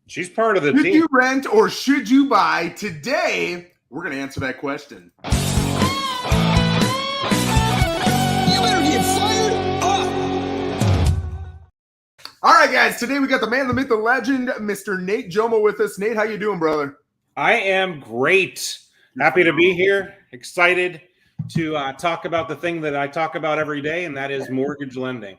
She's part of the Should team. you rent or should you buy? Today, we're going to answer that question. You better get fired up. All right, guys. Today we got the man, the myth, the legend, Mr. Nate Jomaa with us. Nate, how you doing, brother? I am great. Happy to be here. Excited to talk about the thing that I talk about every day, and that is mortgage lending.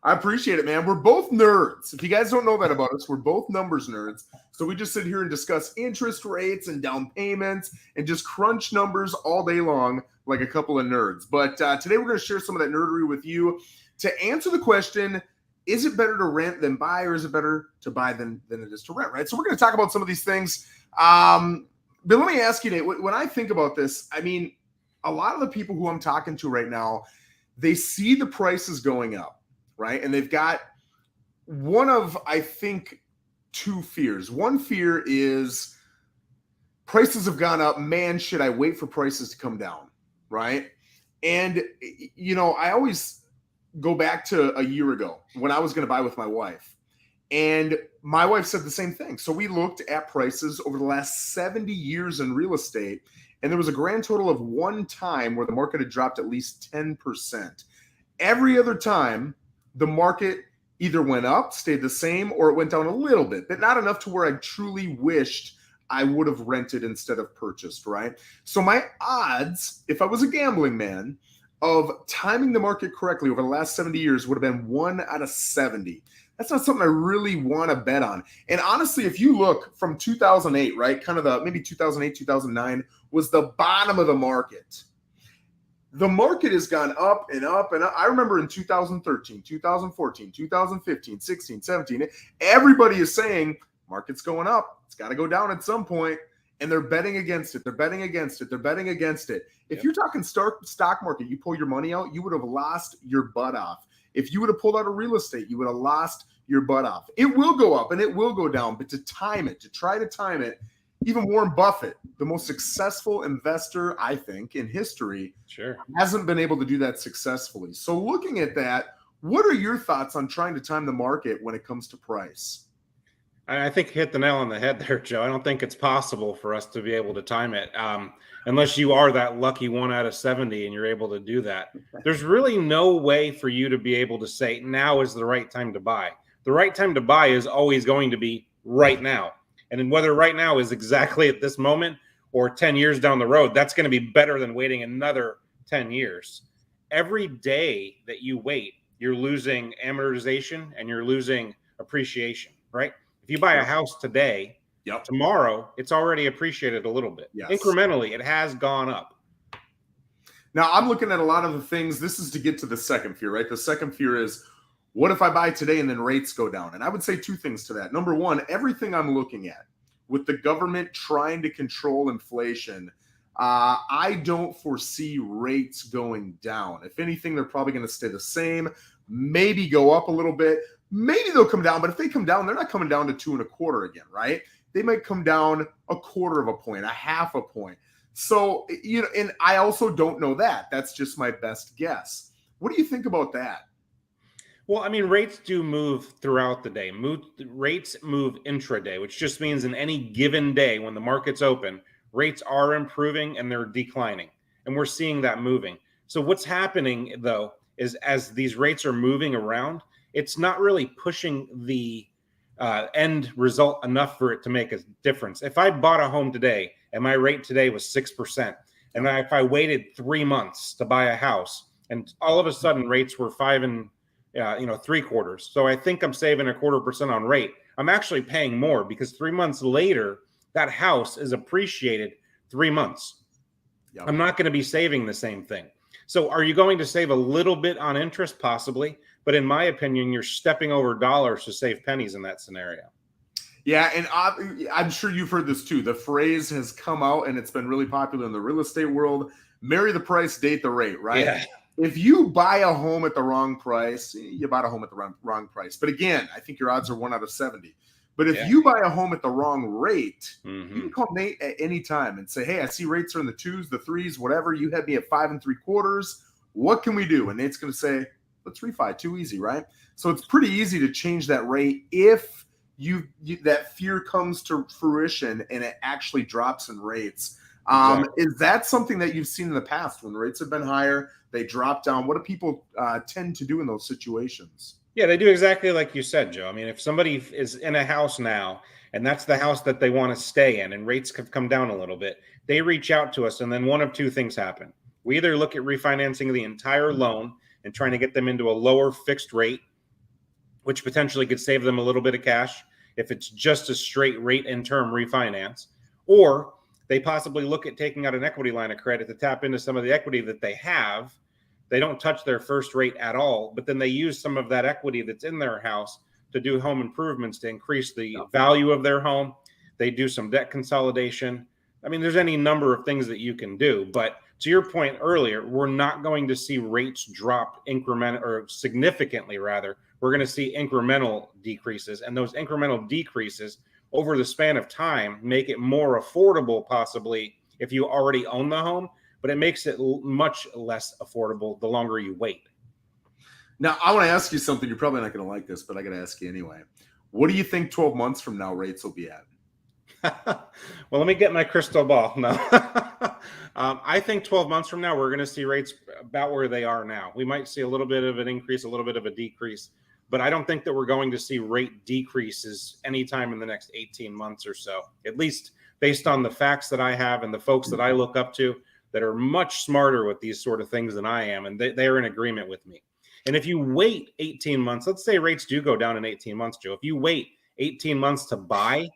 I appreciate it, man. We're both nerds. If you guys don't know that about us, we're both numbers nerds. So we just sit here and discuss interest rates and down payments and just crunch numbers all day long like a couple of nerds. But today we're going to share some of that nerdery with you to answer the question, is it better to rent than buy, or is it better to buy than it is to rent, right? So we're going to talk about some of these things. But let me ask you, Nate, when I think about this, I mean, a lot of the people who I'm talking to right now, they see the prices going up. Right. And they've got one of, I think, two fears. One fear is prices have gone up. Man, should I wait for prices to come down? Right. And, you know, I always go back to a year ago when I was going to buy with my wife. And my wife said the same thing. So we looked at prices over the last 70 years in real estate. And there was a grand total of one time where the market had dropped at least 10%. Every other time, the market either went up, stayed the same, or it went down a little bit, but not enough to where I truly wished I would have rented instead of purchased, right? So my odds, if I was a gambling man, of timing the market correctly over the last 70 years would have been 1 out of 70. That's not something I really want to bet on. And honestly, if you look from 2008, right, kind of the maybe 2008, 2009 was the bottom of the market. The market has gone up and up and up. I remember in 2013, 2014, 2015, 16, 17, everybody is saying market's going up. It's got to go down at some point. And they're betting against it. They're betting against it. They're betting against it. If you're talking stock market, you pull your money out, you would have lost your butt off. If you would have pulled out of real estate, you would have lost your butt off. It will go up and it will go down, but to time it, to try to time it, even Warren Buffett, the most successful investor, I think, in history, hasn't been able to do that successfully. So looking at that, what are your thoughts on trying to time the market when it comes to price? I think you hit the nail on the head there, Joe. I don't think it's possible for us to be able to time it unless you are that lucky 1 out of 70 and you're able to do that. There's really no way for you to be able to say now is the right time to buy. The right time to buy is always going to be right now. And whether right now is exactly at this moment or 10 years down the road, that's going to be better than waiting another 10 years. Every day that you wait, you're losing amortization and you're losing appreciation, right? If you buy a house today, tomorrow, it's already appreciated a little bit. Incrementally, it has gone up. Now, I'm looking at a lot of the things. This is to get to the second fear, right? The second fear is, what if I buy today and then rates go down? And I would say two things to that. Number one, everything I'm looking at with the government trying to control inflation, I don't foresee rates going down. If anything, they're probably going to stay the same, maybe go up a little bit. Maybe they'll come down, but if they come down, they're not coming down to 2.25 again, right? They might come down 1/4 of a point, 1/2 a point. So, you know, and I also don't know that. That's just my best guess. What do you think about that? Well, I mean, rates do move throughout the day. Rates move intraday, which just means in any given day when the market's open, rates are improving and they're declining. And we're seeing that moving. So what's happening, though, is as these rates are moving around, it's not really pushing the end result enough for it to make a difference. If I bought a home today and my rate today was 6%, and if I waited 3 months to buy a house and all of a sudden rates were 5 3/4. So I think I'm saving 1/4% on rate. I'm actually paying more because 3 months later, that house is appreciated 3 months. I'm not going to be saving the same thing. So are you going to save a little bit on interest? Possibly. But in my opinion, you're stepping over dollars to save pennies in that scenario. Yeah, and I'm sure you've heard this too. The phrase has come out and it's been really popular in the real estate world. Marry the price, date the rate, right? Yeah. If you buy a home at the wrong price, you bought a home at the wrong price. But again, I think your odds are 1 out of 70. But if you buy a home at the wrong rate, you can call Nate at any time and say, hey, I see rates are in the 2s, the 3s, whatever. You had me at 5 3/4. What can we do? And Nate's going to say, let's refi. Too easy, right? So it's pretty easy to change that rate if that fear comes to fruition and it actually drops in rates. Exactly. Is that something that you've seen in the past when rates have been higher, they drop down? What do people tend to do in those situations? Yeah, they do exactly like you said, Joe. I mean, if somebody is in a house now and that's the house that they want to stay in and rates have come down a little bit, they reach out to us and then one of two things happen. We either look at refinancing the entire loan and trying to get them into a lower fixed rate, which potentially could save them a little bit of cash if it's just a straight rate and term refinance, or they possibly look at taking out an equity line of credit to tap into some of the equity that they have. They don't touch their first rate at all, but then they use some of that equity that's in their house to do home improvements to increase the value of their home. They do some debt consolidation. I mean, there's any number of things that you can do, but to your point earlier, we're not going to see rates drop significantly rather. We're going to see incremental decreases, and those incremental decreases over the span of time make it more affordable possibly if you already own the home, but it makes it much less affordable the longer you wait. Now, I want to ask you something. You're probably not going to like this, but I got to ask you anyway. What do you think 12 months from now rates will be at? Well, let me get my crystal ball. No, I think 12 months from now, we're going to see rates about where they are now. We might see a little bit of an increase, a little bit of a decrease, but I don't think that we're going to see rate decreases anytime in the next 18 months or so, at least based on the facts that I have and the folks that I look up to that are much smarter with these sort of things than I am. And they are in agreement with me. And if you wait 18 months, let's say rates do go down in 18 months, Joe, if you wait 18 months to buy,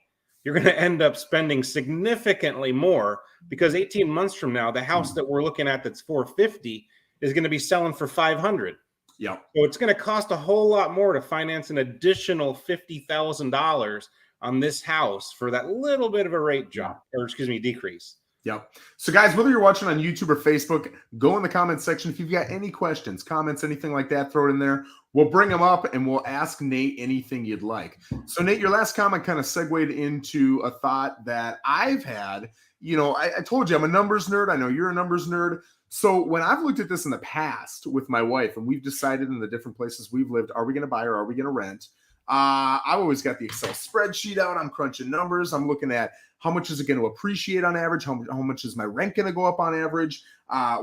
you're going to end up spending significantly more because 18 months from now, the house that we're looking at that's 450 is going to be selling for 500. Yeah. So it's going to cost a whole lot more to finance an additional $50,000 on this house for that little bit of a rate drop, decrease. Yep. So guys, whether you're watching on YouTube or Facebook, go in the comments section. If you've got any questions, comments, anything like that, throw it in there. We'll bring them up and we'll ask Nate anything you'd like. So Nate, your last comment kind of segued into a thought that I've had. You know, I told you I'm a numbers nerd. I know you're a numbers nerd. So when I've looked at this in the past with my wife and we've decided in the different places we've lived, are we going to buy or are we going to rent? I've always got the Excel spreadsheet out. I'm crunching numbers. I'm looking at how much is it going to appreciate on average? How much is my rent going to go up on average?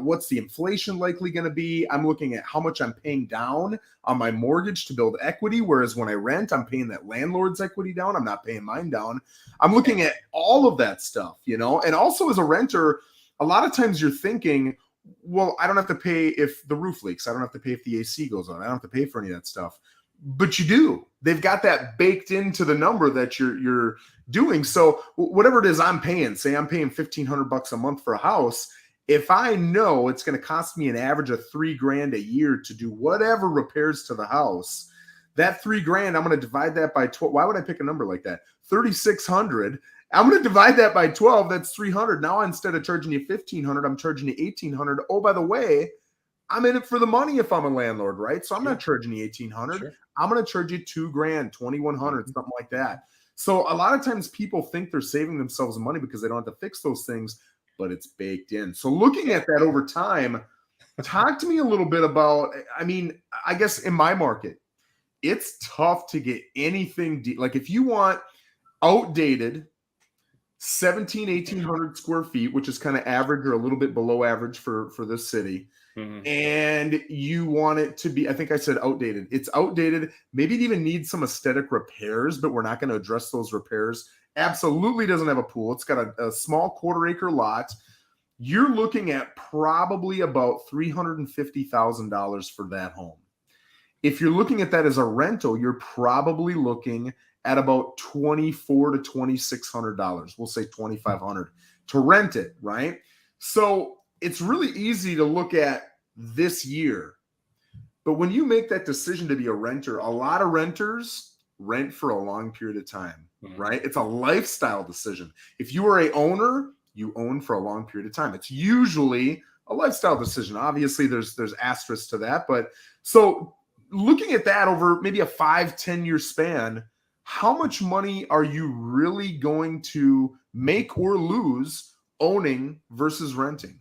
What's the inflation likely going to be? I'm looking at how much I'm paying down on my mortgage to build equity. Whereas when I rent, I'm paying that landlord's equity down. I'm not paying mine down. I'm looking at all of that stuff, you know, and also as a renter, a lot of times you're thinking, well, I don't have to pay if the roof leaks. I don't have to pay if the AC goes on. I don't have to pay for any of that stuff. But you do. They've got that baked into the number that you're doing. So whatever it is I'm paying, say I'm paying $1,500 a month for a house. If I know it's going to cost me an average of $3,000 a year to do whatever repairs to the house, that $3,000, I'm going to divide that by 12. Why would I pick a number like that? 3,600. I'm going to divide that by 12. That's 300. Now, instead of charging you 1,500, I'm charging you 1,800. Oh, by the way, I'm in it for the money if I'm a landlord, right? So I'm not charging you 1,800. Sure. I'm going to charge you $2,000, 2,100, something like that. So a lot of times people think they're saving themselves money because they don't have to fix those things, but it's baked in. So looking at that over time, talk to me a little bit about, I mean, I guess in my market, it's tough to get anything like if you want outdated 1,800 square feet, which is kind of average or a little bit below average for this city. Mm-hmm. And you want it to be, I think I said outdated. It's outdated. Maybe it even needs some aesthetic repairs, but we're not going to address those repairs. Absolutely doesn't have a pool. It's got a small 1/4 acre lot. You're looking at probably about $350,000 for that home. If you're looking at that as a rental, you're probably looking at about $2,400 to $2,600. We'll say $2,500 to rent it, right? So it's really easy to look at this year. But when you make that decision to be a renter, a lot of renters rent for a long period of time, right? It's a lifestyle decision. If you are a owner, you own for a long period of time. It's usually a lifestyle decision. Obviously, there's asterisks to that. But so looking at that over maybe a 5-10 year span, how much money are you really going to make or lose owning versus renting?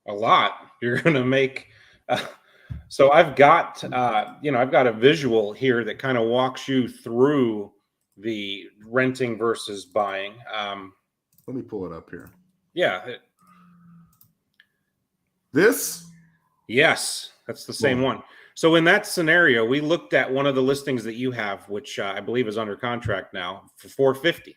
A lot. You're going to make. So I've got, I've got a visual here that kind of walks you through the renting versus buying. Let me pull it up here. Yeah. This? Yes, that's the same one. So in that scenario, we looked at one of the listings that you have, which I believe is under contract now for $450.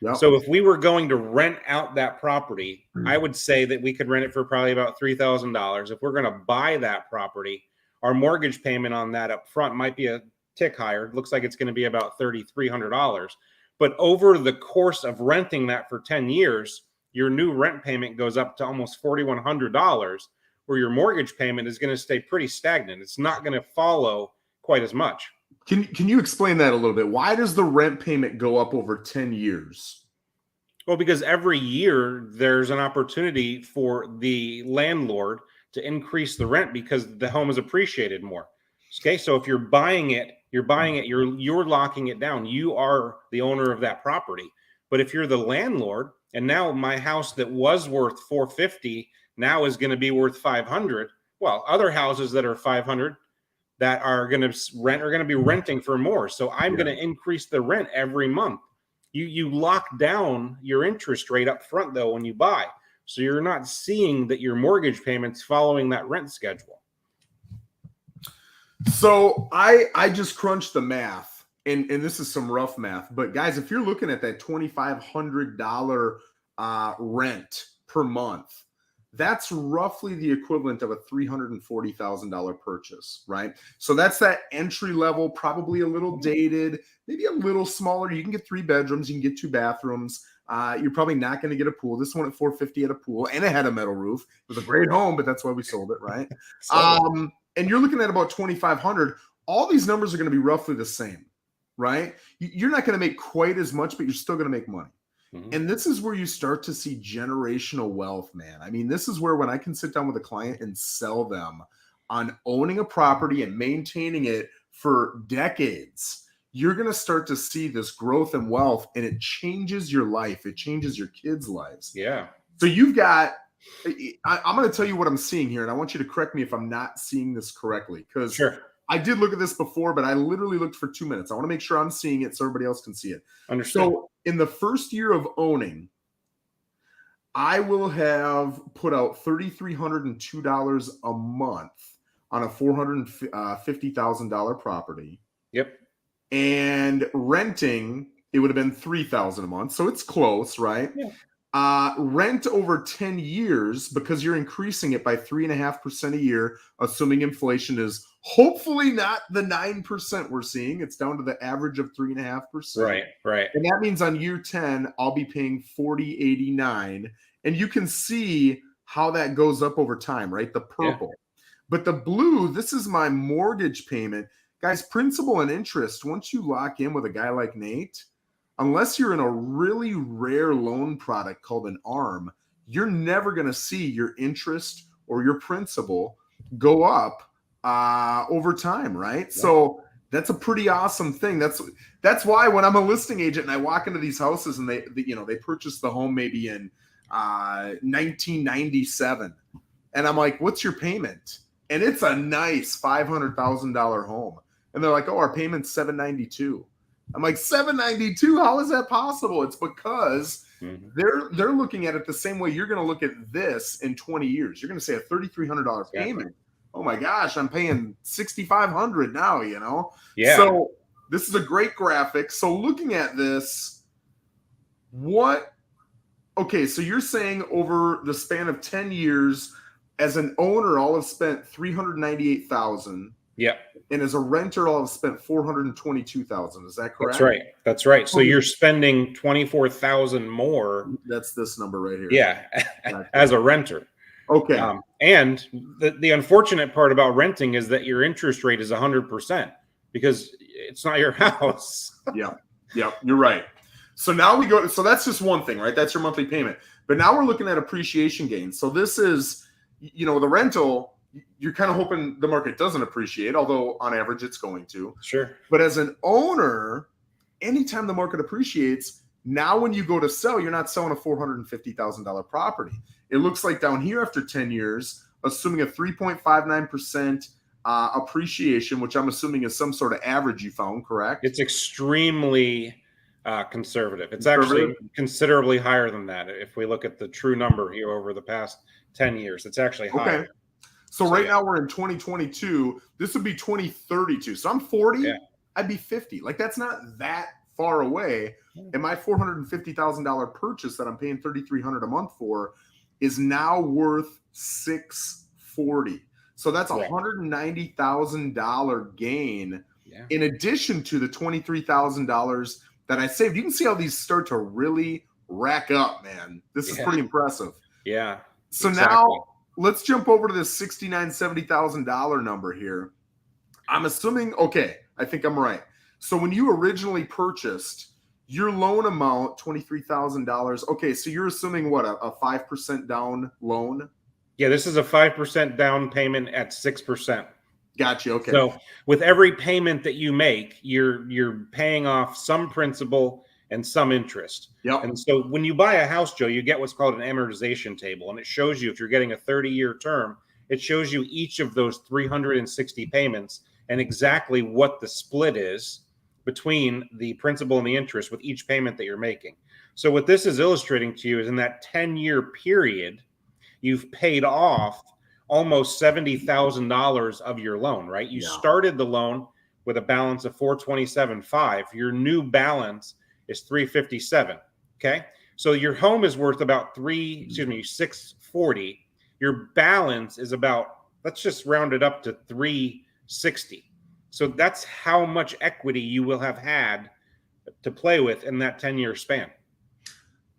Yep. So if we were going to rent out that property, I would say that we could rent it for probably about $3,000. If we're going to buy that property, our mortgage payment on that up front might be a tick higher. It looks like it's going to be about $3,300. But over the course of renting that for 10 years, your new rent payment goes up to almost $4,100, where your mortgage payment is going to stay pretty stagnant. It's not going to follow quite as much. Can you explain that a little bit? Why does the rent payment go up over 10 years? Well, because every year there's an opportunity for the landlord to increase the rent because the home is appreciated more. Okay, so if you're buying it, you're locking it down. You are the owner of that property. But if you're the landlord, and now my house that was worth $450 now is going to be worth $500. Well, other houses that are $500 that are going to rent are going to be renting for more. So I'm going to increase the rent every month. You lock down your interest rate up front though when you buy. So you're not seeing that your mortgage payments following that rent schedule. So I just crunched the math, and this is some rough math, but guys, if you're looking at that $2,500 rent per month, that's roughly the equivalent of a $340,000 purchase, right? So that's that entry level, probably a little dated, maybe a little smaller. You can get 3 bedrooms, you can get 2 bathrooms. You're probably not going to get a pool. This one at $450 had a pool, and it had a metal roof. It was a great home, but that's why we sold it, right? And you're looking at about $2,500. All these numbers are going to be roughly the same, right? You're not going to make quite as much, but you're still going to make money. Mm-hmm. And this is where you start to see generational wealth, man. I mean, this is where when I can sit down with a client and sell them on owning a property and maintaining it for decades, you're going to start to see this growth and wealth, and it changes your life. It changes your kids' lives. Yeah. So you've got, I'm going to tell you what I'm seeing here, and I want you to correct me if I'm not seeing this correctly, because sure. I did look at this before, but I literally looked for 2 minutes. I want to make sure I'm seeing it so everybody else can see it. Understood. So in the first year of owning, I will have put out $3,302 a month on a $450,000 property. Yep. And renting, it would have been $3,000 a month. So it's close, right? Yeah. Rent over 10 years, because you're increasing it by 3.5% a year, assuming inflation is hopefully not the 9% we're seeing. It's down to the average of 3.5%. Right. And that means on year 10, I'll be paying $4,089. And you can see how that goes up over time, right? The purple. Yeah. But the blue, this is my mortgage payment. Guys, principal and interest, once you lock in with a guy like Nate, unless you're in a really rare loan product called an ARM, you're never going to see your interest or your principal go up over time, right? Yeah. So that's a pretty awesome thing. That's why when I'm a listing agent and I walk into these houses and they purchased the home maybe in 1997, and I'm like, "What's your payment?" And it's a nice $500,000 home, and they're like, "Oh, our payment's $792." I'm like, $792? How is that possible? It's because they're looking at it the same way you're going to look at this in 20 years. You're going to say a $3,300 payment. Oh my gosh, I'm paying $6,500 now, you know? Yeah. So this is a great graphic. So looking at this, okay, so you're saying over the span of 10 years, as an owner, I'll have spent $398,000. Yep. And as a renter, I'll have spent $422,000. Is that correct? That's right. So you're spending $24,000 more. That's this number right here. Yeah, as a renter. Okay. And the unfortunate part about renting is that your interest rate is 100% because it's not your house. Yeah, you're right. So now we go. So that's just one thing, right? That's your monthly payment. But now we're looking at appreciation gains. So this is, the rental. You're kind of hoping the market doesn't appreciate, although on average it's going to. Sure. But as an owner, anytime the market appreciates, now when you go to sell, you're not selling a $450,000 property. It looks like down here after 10 years, assuming a 3.59% appreciation, which I'm assuming is some sort of average you found, correct? It's extremely conservative. It's Conservative? actually considerably higher than that. If we look at the true number here over the past 10 years, it's actually higher. Okay. So So, right yeah. now we're in 2022. This would be 2032. So I'm 40. Yeah. I'd be 50. Like that's not that far away. And my $450,000 purchase that I'm paying $3,300 a month for is now worth $640. So that's a Right. $190,000 gain Yeah. in addition to the $23,000 that I saved. You can see how these start to really rack up, man. This is Yeah. pretty impressive. Yeah. So Exactly. now let's jump over to this $69,000-$70,000 number here. I'm assuming, okay, I think I'm right. So when you originally purchased your loan amount, $23,000. Okay, so you're assuming what, a 5% down loan? Yeah, this is a 5% down payment at 6%. Gotcha. Okay. So with every payment that you make, you're paying off some principal and some interest. Yep. And so when you buy a house, Joe, you get what's called an amortization table, and it shows you if you're getting a 30-year term, it shows you each of those 360 payments and exactly what the split is between the principal and the interest with each payment that you're making. So what this is illustrating to you is in that 10-year period, you've paid off almost $70,000 of your loan, right? You started the loan with a balance of $427,500. Your new balance is $357,000. Okay. So your home is worth about $640,000. Your balance is about, let's just round it up to $360,000. So that's how much equity you will have had to play with in that 10-year span.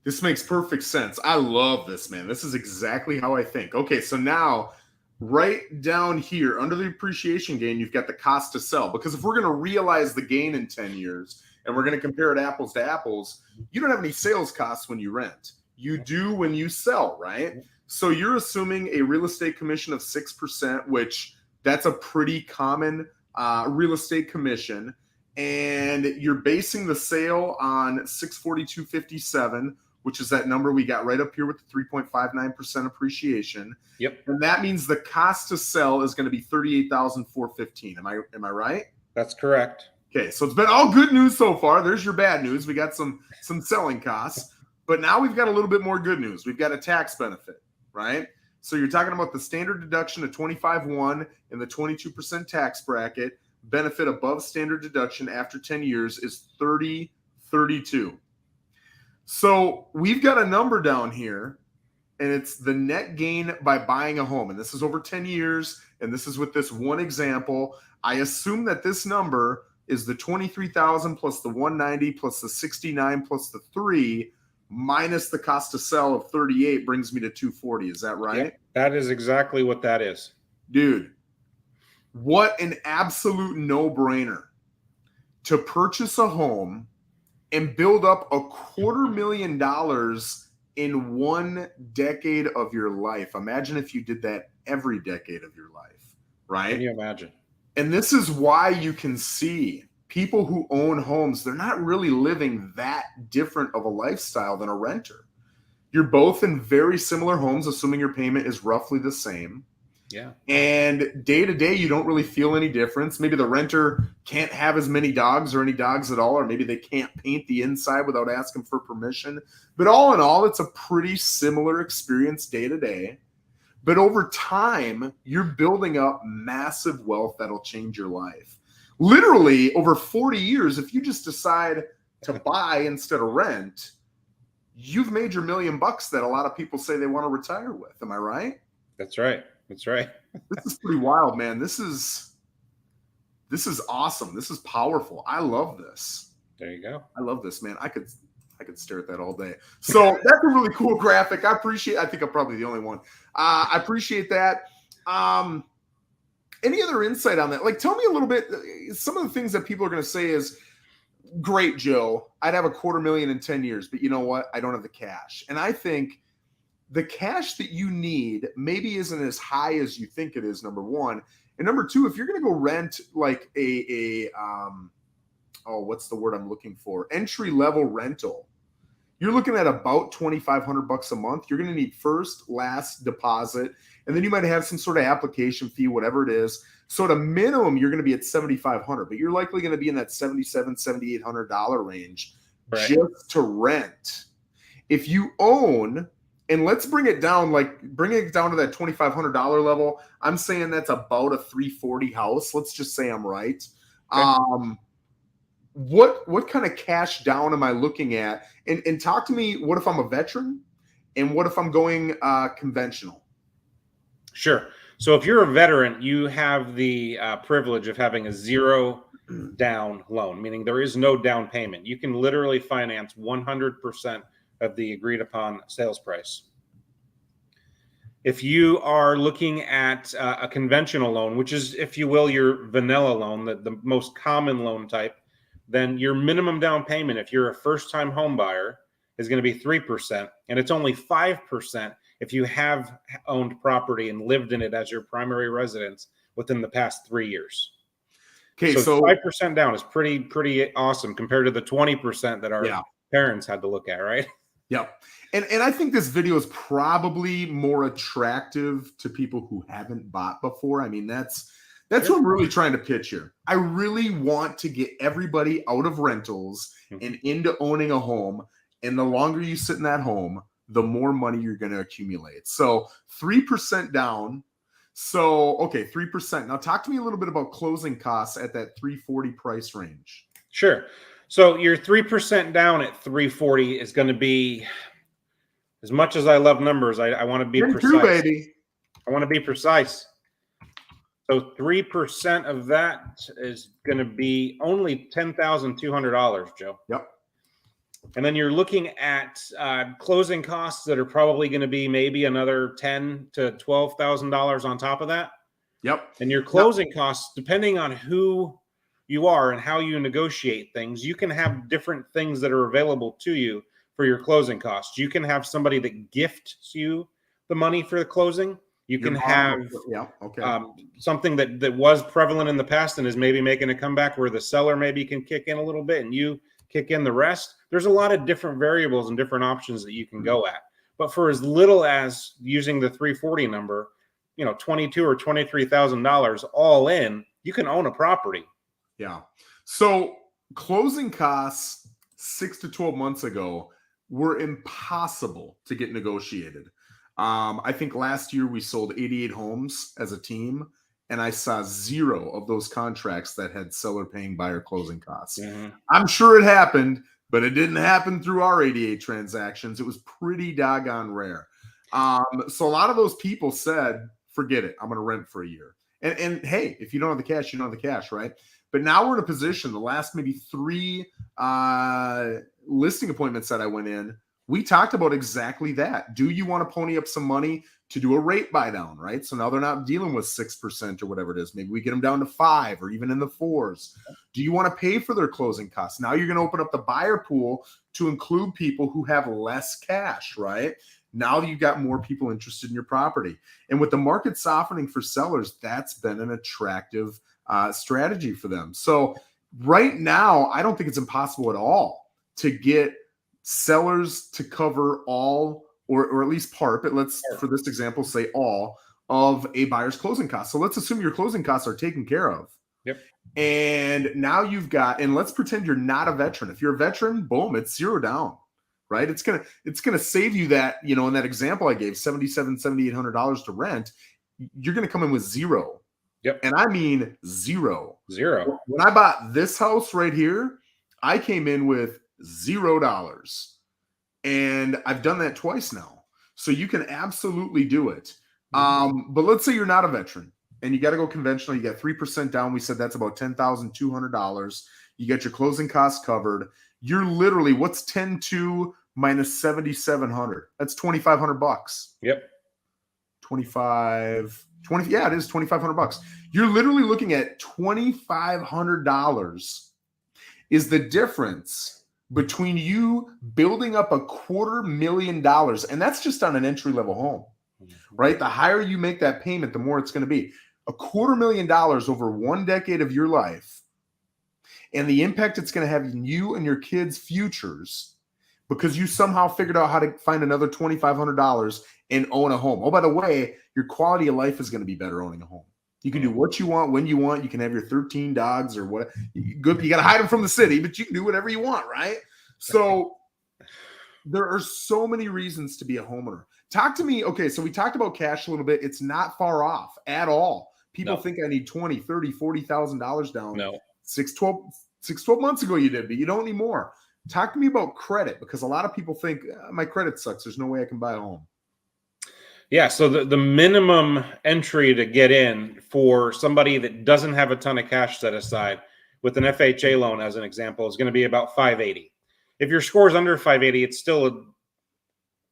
This makes perfect sense. I love this, man. This is exactly how I think. Okay, so now right down here under the appreciation gain, you've got the cost to sell. Because if we're going to realize the gain in 10 years and we're going to compare it apples to apples, you don't have any sales costs when you rent. You do when you sell, right? So you're assuming a real estate commission of 6%, which that's a pretty common real estate commission. And you're basing the sale on 642.57, which is that number we got right up here with the 3.59% appreciation. Yep. And that means the cost to sell is going to be $38,415. Am I right? That's correct. Okay, so it's been all good news so far. There's your bad news. We got some selling costs, but now we've got a little bit more good news. We've got a tax benefit, right? So you're talking about the standard deduction of 25.1 and the 22% tax bracket. Benefit above standard deduction after 10 years is 30.32. So we've got a number down here, and it's the net gain by buying a home. And this is over 10 years, and this is with this one example. I assume that this number is the 23,000 plus the 190 plus the 69 plus the 3 minus the cost to sell of 38 brings me to 240. Is that right? Yep, that is exactly what that is. Dude, what an absolute no-brainer to purchase a home and build up $250,000 in 1 decade of your life. Imagine if you did that every decade of your life, right? Can you imagine? And this is why you can see people who own homes, they're not really living that different of a lifestyle than a renter. You're both in very similar homes, assuming your payment is roughly the same. Yeah. And day to day, you don't really feel any difference. Maybe the renter can't have as many dogs or any dogs at all, or maybe they can't paint the inside without asking for permission. But all in all, it's a pretty similar experience day to day. But over time, you're building up massive wealth that'll change your life. Literally, over 40 years, if you just decide to buy instead of rent, you've made your $1 million that a lot of people say they want to retire with. Am I right? That's right. That's right. This is pretty wild, man. This is awesome. This is powerful. I love this. There you go. I love this, man. I could stare at that all day. So that's a really cool graphic. I think I'm probably the only one. I appreciate that. Any other insight on that? Like, tell me a little bit. Some of the things that people are going to say is, great, Joe, I'd have $250,000 in 10 years, but you know what? I don't have the cash. And I think the cash that you need maybe isn't as high as you think it is, number one. And number two, if you're going to go rent like what's the word I'm looking for? Entry-level rental. You're looking at about $2,500 a month. You're going to need first, last deposit, and then you might have some sort of application fee, whatever it is. So at a minimum, you're going to be at $7,500, but you're likely going to be in that $7,700, $7,800 range Right. just to rent. If you own, and let's bring it down to that $2,500 level. I'm saying that's about a 340 house. Let's just say I'm right. Okay. What kind of cash down am I looking at? And talk to me, what if I'm a veteran? And what if I'm going conventional? Sure. So if you're a veteran, you have the privilege of having a zero down loan, meaning there is no down payment. You can literally finance 100% of the agreed upon sales price. If you are looking at a conventional loan, which is, if you will, your vanilla loan, the most common loan type, then your minimum down payment, if you're a first-time home buyer, is going to be 3%, and it's only 5% if you have owned property and lived in it as your primary residence within the past 3 years. Okay, So 5% down is pretty awesome compared to the 20% that our parents had to look at, right? Yep. And I think this video is probably more attractive to people who haven't bought before. I mean, that's what I'm really trying to pitch here. I really want to get everybody out of rentals and into owning a home. And the longer you sit in that home, the more money you're going to accumulate. So 3% down. So, okay, 3%. Now talk to me a little bit about closing costs at that 340 price range. Sure. So your 3% down at 340 is going to be, as much as I love numbers, I want to be precise. Baby. I want to be precise. So 3% of that is going to be only $10,200, Joe. Yep. And then you're looking at closing costs that are probably going to be maybe another $10,000 to $12,000 on top of that. Yep. And your closing costs, depending on who you are and how you negotiate things, you can have different things that are available to you for your closing costs. You can have somebody that gifts you the money for the closing. You can have something that was prevalent in the past and is maybe making a comeback where the seller maybe can kick in a little bit and you kick in the rest. There's a lot of different variables and different options that you can go at. But for as little as using the 340 number, $22,000 or $23,000 all in, you can own a property. Yeah. So closing costs 6 to 12 months ago were impossible to get negotiated. I think last year we sold 88 homes as a team, and I saw 0 of those contracts that had seller paying buyer closing costs. I'm sure it happened, but it didn't happen through our 88 transactions. It was pretty doggone rare. So a lot of those people said, forget it. I'm going to rent for a year. And hey, if you don't have the cash, you don't have the cash, right? But now we're in a position, the last maybe 3 listing appointments that I went in, we talked about exactly that. Do you want to pony up some money to do a rate buy down, right? So now they're not dealing with 6% or whatever it is. Maybe we get them down to 5 or even in the 4s. Do you want to pay for their closing costs? Now you're going to open up the buyer pool to include people who have less cash, right? Now you've got more people interested in your property. And with the market softening for sellers, that's been an attractive strategy for them. So right now, I don't think it's impossible at all to get sellers to cover all or at least part, but let's, for this example, say all of a buyer's closing costs. So let's assume your closing costs are taken care of. Yep. And now you've got, and let's pretend you're not a veteran. If you're a veteran, boom, it's 0 down, right? It's gonna save you that, in that example I gave, $7,700, $7,800 to rent. You're gonna come in with 0. Yep. And I mean 0. 0. When I bought this house right here, I came in with $0. And I've done that twice now. So you can absolutely do it. But let's say you're not a veteran and you got to go conventional. You got 3% down. We said that's about $10,200. You got your closing costs covered. You're literally, what's 10.2 minus 7,700? That's $2,500. Yep. 20, yeah, it is $2,500. You're literally looking at $2,500 is the difference between you building up $250,000, and that's just on an entry-level home, right? The higher you make that payment, the more it's going to be. $250,000 over 1 decade of your life, and the impact it's going to have in you and your kids' futures because you somehow figured out how to find another $2,500 and own a home. Oh, by the way, your quality of life is going to be better owning a home. You can do what you want, when you want. You can have your 13 dogs or what. You got to hide them from the city, but you can do whatever you want, right? So there are so many reasons to be a homeowner. Talk to me. Okay, so we talked about cash a little bit. It's not far off at all. People think I need 20, 30, $40,000 down. No. 12 months ago you did, but you don't need more. Talk to me about credit, because a lot of people think my credit sucks. There's no way I can buy a home. Yeah, so the minimum entry to get in for somebody that doesn't have a ton of cash set aside with an FHA loan, as an example, is going to be about 580. If your score is under 580, it's still a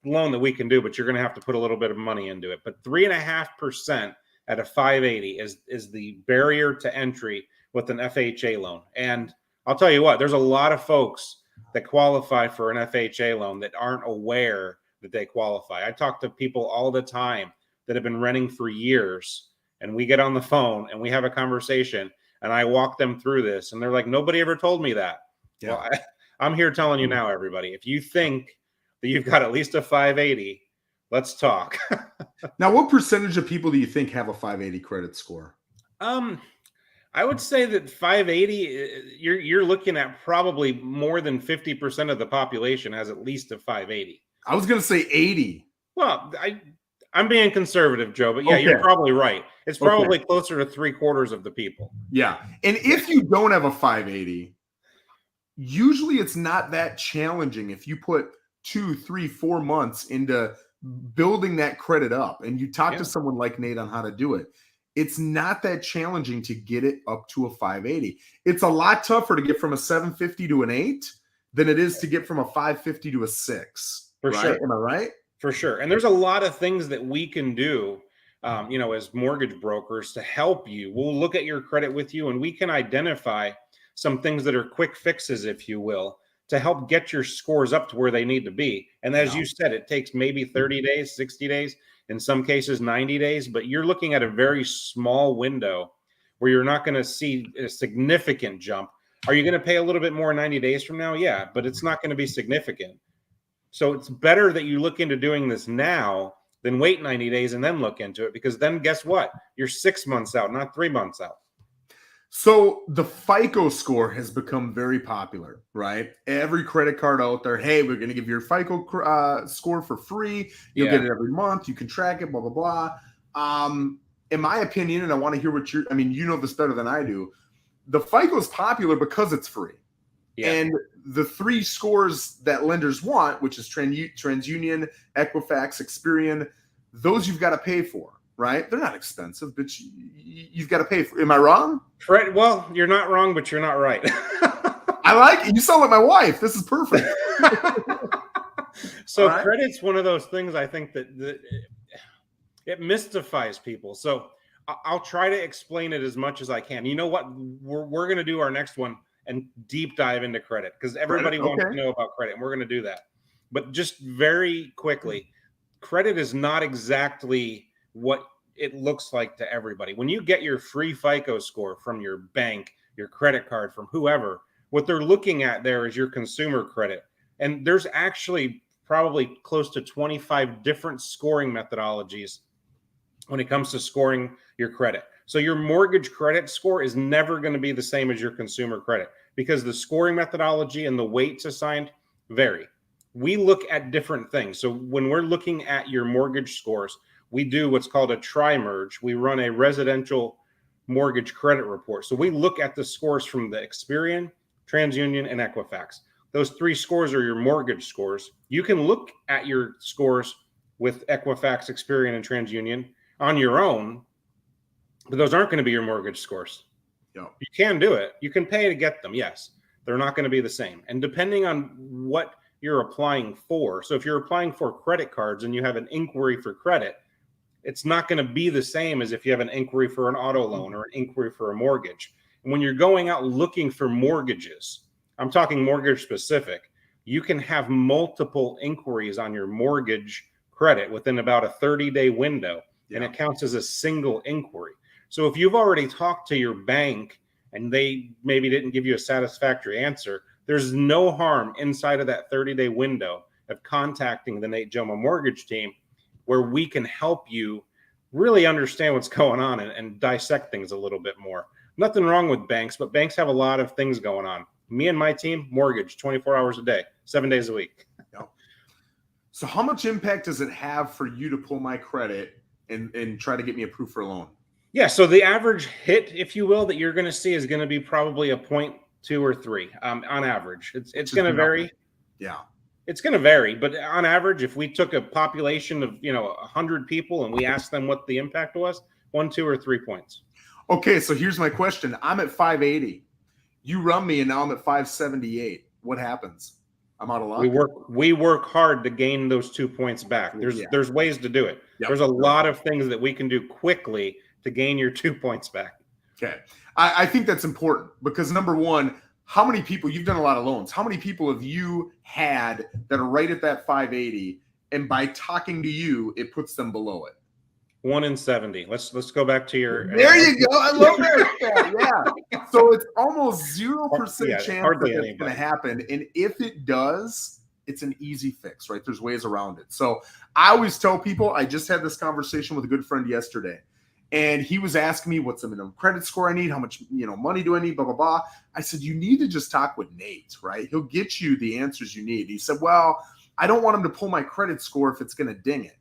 loan that we can do, but you're going to have to put a little bit of money into it. But 3.5% at a 580 is the barrier to entry with an FHA loan. And I'll tell you what, there's a lot of folks that qualify for an FHA loan that aren't aware that they qualify. I talk to people all the time that have been renting for years, and we get on the phone and we have a conversation and I walk them through this and they're like, nobody ever told me that. Yeah. Well, I'm here telling you now, everybody, if you think that you've got at least a 580, let's talk. Now, what percentage of people do you think have a 580 credit score? I would say that 580, you're looking at probably more than 50% of the population has at least a 580. I was going to say 80. Well, I'm being conservative, Joe, but yeah, okay. You're probably right. It's probably closer to 3/4 of the people. Yeah. And if you don't have a 580, usually it's not that challenging if you put 2, 3, 4 months into building that credit up and you talk to someone like Nate on how to do it. It's not that challenging to get it up to a 580. It's a lot tougher to get from a 750 to an 8 than it is to get from a 550 to a 6. For right? sure. Am I right? For sure. And there's a lot of things that we can do, as mortgage brokers to help you. We'll look at your credit with you and we can identify some things that are quick fixes, if you will, to help get your scores up to where they need to be. And as you said, it takes maybe 30 days, 60 days, in some cases 90 days, but you're looking at a very small window where you're not going to see a significant jump. Are you going to pay a little bit more 90 days from now? Yeah, but it's not going to be significant. So it's better that you look into doing this now than wait 90 days and then look into it, because then guess what? You're 6 months out, not 3 months out. So the FICO score has become very popular, right? Every credit card out there, hey, we're going to give your FICO score for free. You'll get it every month. You can track it, blah, blah, blah. In my opinion, and I want to hear what you know this better than I do, the FICO is popular because it's free. Yeah. And the 3 scores that lenders want, which is TransUnion, Equifax, Experian, those you've got to pay for, right? They're not expensive, but you've got to pay for. Am I wrong? Right. Well, you're not wrong, but you're not right. I like it. You sound like my wife. This is perfect. So credit's one of those things I think that it mystifies people. So I'll try to explain it as much as I can. You know what? We're going to do our next one and deep dive into credit, because everybody wants to know about credit, and we're going to do that. But just very quickly, credit is not exactly what it looks like to everybody. When you get your free FICO score from your bank, your credit card, from whoever, what they're looking at there is your consumer credit. And there's actually probably close to 25 different scoring methodologies when it comes to scoring your credit. So your mortgage credit score is never going to be the same as your consumer credit, because the scoring methodology and the weights assigned vary. We look at different things. So when we're looking at your mortgage scores, we do what's called a tri-merge. We run a residential mortgage credit report. So we look at the scores from the Experian, TransUnion, and Equifax. Those 3 scores are your mortgage scores. You can look at your scores with Equifax, Experian, and TransUnion on your own, but those aren't going to be your mortgage scores. No. You can do it. You can pay to get them. Yes, they're not going to be the same. And depending on what you're applying for, so if you're applying for credit cards and you have an inquiry for credit, it's not going to be the same as if you have an inquiry for an auto loan or an inquiry for a mortgage. And when you're going out looking for mortgages, I'm talking mortgage specific, you can have multiple inquiries on your mortgage credit within about a 30-day window, and it counts as a single inquiry. So if you've already talked to your bank and they maybe didn't give you a satisfactory answer, there's no harm inside of that 30-day window of contacting the Nate Jomaa Mortgage Team, where we can help you really understand what's going on and dissect things a little bit more. Nothing wrong with banks, but banks have a lot of things going on. Me and my team, mortgage 24 hours a day, 7 days a week. Yep. So how much impact does it have for you to pull my credit and try to get me approved for a loan? Yeah, so the average hit, if you will, that you're going to see is going to be probably a 0.2 or 3 on average. It's going to vary. Yeah. It's going to vary, but on average, if we took a population of 100 people and we asked them what the impact was, 1, 2, or 3 points. Okay, so here's my question. I'm at 580. You run me, and now I'm at 578. What happens? I'm out of luck. We work hard to gain those 2 points back. There's ways to do it. Yep. There's a lot of things that we can do quickly to gain your 2 points back. Okay, I think that's important because number one, how many people, you've done a lot of loans, how many people have you had that are right at that 580, and by talking to you, it puts them below it? 1 in 70. Let's go back to your. There you go. I love that. Yeah. So it's almost 0% chance that it's going to happen, and if it does, it's an easy fix, right? There's ways around it. So I always tell people. I just had this conversation with a good friend yesterday. And he was asking me what's the minimum credit score I need, how much money do I need, blah, blah, blah. I said, you need to just talk with Nate, right? He'll get you the answers you need. He said, well, I don't want him to pull my credit score if it's going to ding it.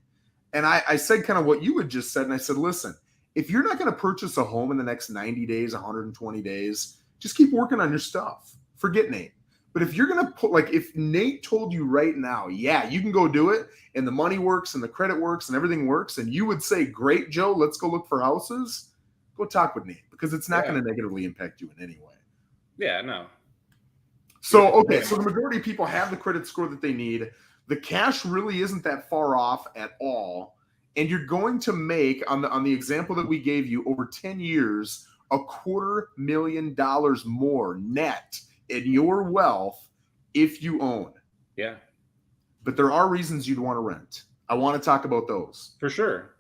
And I said kind of what you had just said. And I said, listen, if you're not going to purchase a home in the next 90 days, 120 days, just keep working on your stuff. Forget Nate. But if you're going to put, like, if Nate told you right now, yeah, you can go do it, and the money works and the credit works and everything works, and you would say, great, Joe, let's go look for houses, go talk with Nate, because it's not going to negatively impact you in any way. Yeah, no. So, okay, so the majority of people have the credit score that they need. The cash really isn't that far off at all. And you're going to make, on the example that we gave you, over 10 years, $250,000 more net in your wealth if you own. Yeah. But there are reasons you'd want to rent. I want to talk about those. For sure.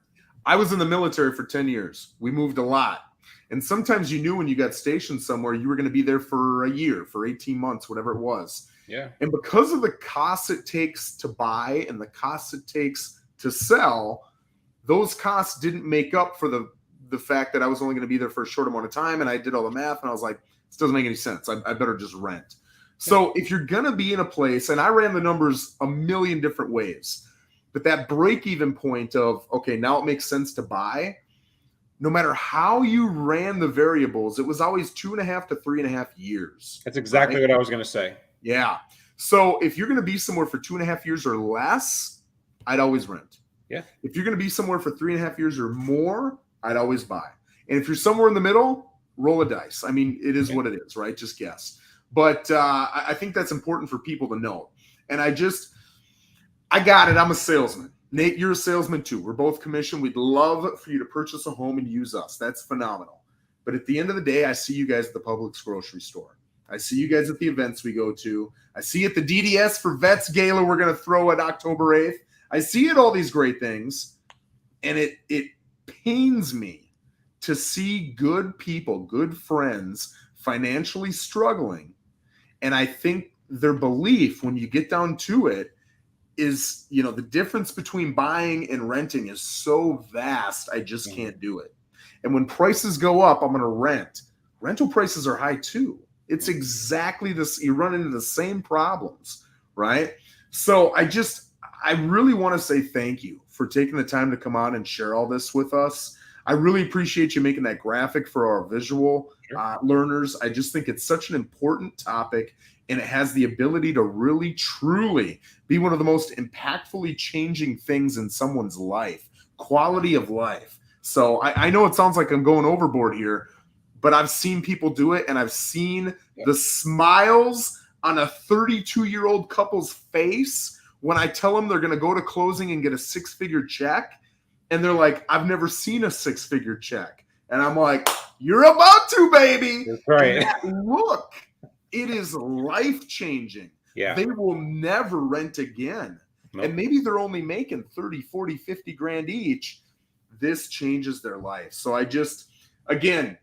I was in the military for 10 years. We moved a lot. And sometimes you knew when you got stationed somewhere, you were going to be there for a year, for 18 months, whatever it was. Yeah. And because of the costs it takes to buy and the costs it takes to sell, those costs didn't make up for the fact that I was only going to be there for a short amount of time. And I did all the math and I was like, this doesn't make any sense. I better just rent. So if you're going to be in a place, and I ran the numbers a million different ways, but that break-even point of, okay, now it makes sense to buy, no matter how you ran the variables, it was always 2.5 to 3.5 years. That's exactly what I was going to say. Yeah. So if you're going to be somewhere for 2.5 years or less, I'd always rent. Yeah. If you're going to be somewhere for 3.5 years or more, I'd always buy. And if you're somewhere in the middle, roll a dice. I mean, it is what it is, right? Just guess. But I think that's important for people to know. And I got it. I'm a salesman. Nate, you're a salesman too. We're both commissioned. We'd love for you to purchase a home and use us. That's phenomenal. But at the end of the day, I see you guys at the Publix grocery store. I see you guys at the events we go to. I see at the DDS for Vets Gala we're going to throw at October 8th. I see at all these great things. And it pains me to see good people, good friends, financially struggling. And I think their belief, when you get down to it, is, the difference between buying and renting is so vast, I just can't do it. And when prices go up, I'm going to rent. Rental prices are high too. It's exactly this. You run into the same problems, right? So I really want to say thank you for taking the time to come on and share all this with us. I really appreciate you making that graphic for our visual learners. I just think it's such an important topic, and it has the ability to really, truly be one of the most impactfully changing things in someone's life, quality of life. So I know it sounds like I'm going overboard here, but I've seen people do it, and I've seen the smiles on a 32-year-old couple's face when I tell them they're going to go to closing and get a 6-figure check. And they're like, I've never seen a 6-figure check. And I'm like, you're about to, baby. That's right. Look, it is life-changing. Yeah. They will never rent again. Nope. And maybe they're only making 30, 40, 50 grand each. This changes their life. So I just want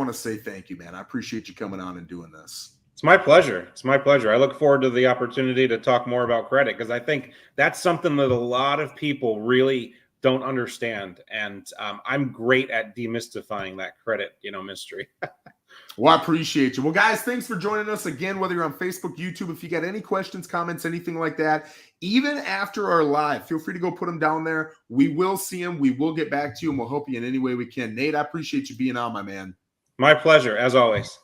to say thank you, man. I appreciate you coming on and doing this. It's my pleasure. It's my pleasure. I look forward to the opportunity to talk more about credit, because I think that's something that a lot of people really don't understand. And I'm great at demystifying that credit, mystery. Well, I appreciate you. Well, guys, thanks for joining us again, whether you're on Facebook, YouTube. If you got any questions, comments, anything like that, even after our live, feel free to go put them down there. We will see them. We will get back to you, and we'll help you in any way we can. Nate, I appreciate you being on, my man. My pleasure, as always.